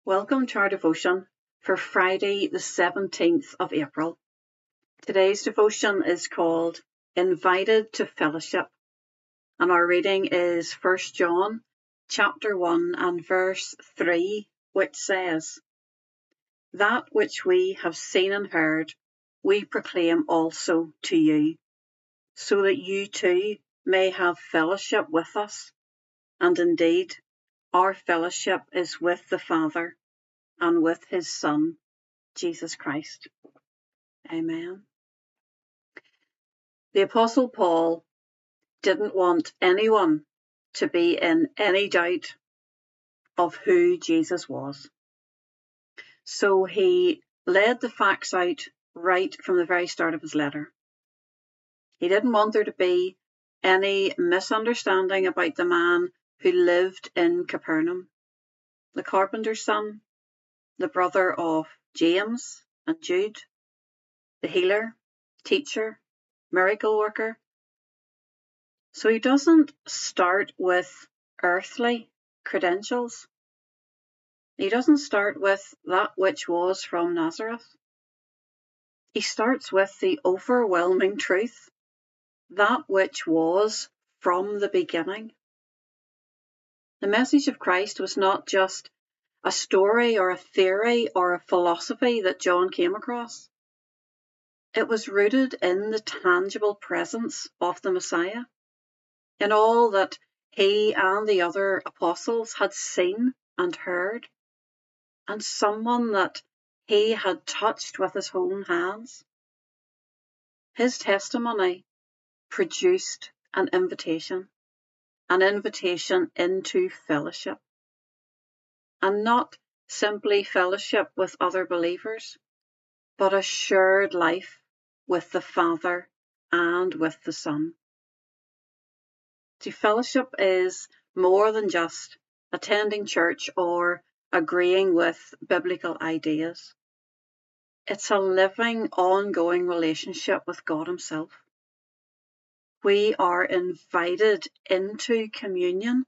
Welcome to our devotion for Friday, the 17th of April. Today's devotion is called Invited to Fellowship, and our reading is 1 John chapter 1 and verse 3, which says, "That which we have seen and heard, we proclaim also to you, so that you too may have fellowship with us. And indeed, our fellowship is with the Father and with his Son, Jesus Christ." Amen. The Apostle Paul didn't want anyone to be in any doubt of who Jesus was. So he laid the facts out right from the very start of his letter. He didn't want there to be any misunderstanding about the man who lived in Capernaum, the carpenter's son, the brother of James and Jude, the healer, teacher, miracle worker. So he doesn't start with earthly credentials. He doesn't start with that which was from Nazareth. He starts with the overwhelming truth, that which was from the beginning. The message of Christ was not just a story or a theory or a philosophy that John came across. It was rooted in the tangible presence of the Messiah, in all that he and the other apostles had seen and heard, and someone that he had touched with his own hands. His testimony produced an invitation into fellowship, and not simply fellowship with other believers, but a shared life with the Father and with the Son. See, fellowship is more than just attending church or agreeing with biblical ideas. It's a living, ongoing relationship with God Himself. We are invited into communion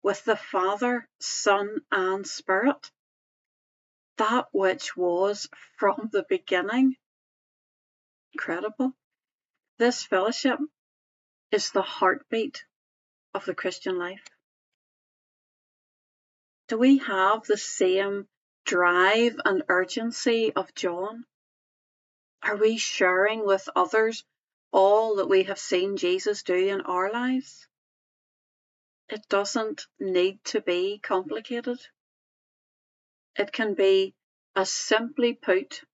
with the Father, Son, and Spirit, that which was from the beginning. Incredible. This fellowship is the heartbeat of the Christian life. Do we have the same drive and urgency of John? Are we sharing with others all that we have seen Jesus do in our lives? It doesn't need to be complicated. It can be as simply put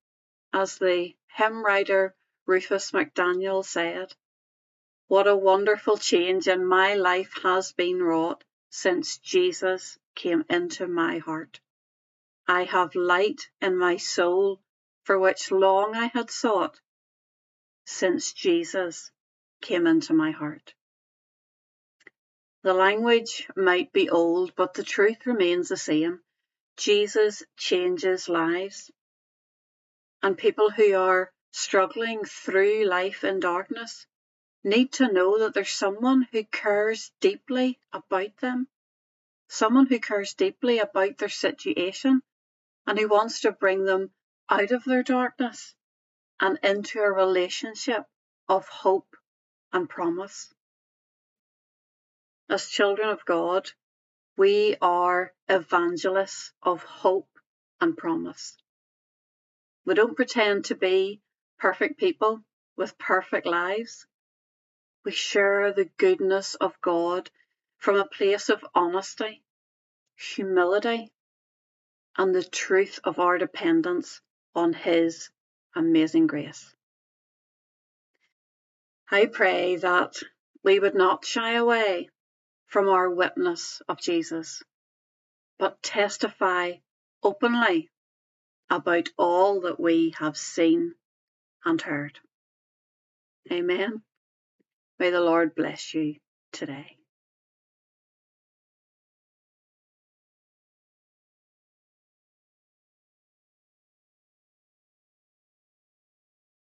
as the hymn writer Rufus McDaniel said, "What a wonderful change in my life has been wrought since Jesus came into my heart. I have light in my soul for which long I had sought, since Jesus came into my heart." The language might be old, but the truth remains the same. Jesus changes lives. And people who are struggling through life in darkness need to know that there's someone who cares deeply about them, someone who cares deeply about their situation, and who wants to bring them out of their darkness and into a relationship of hope and promise. As children of God, we are evangelists of hope and promise. We don't pretend to be perfect people with perfect lives. We share the goodness of God from a place of honesty, humility, and the truth of our dependence on His amazing grace. I pray that we would not shy away from our witness of Jesus, but testify openly about all that we have seen and heard. Amen. May the Lord bless you today.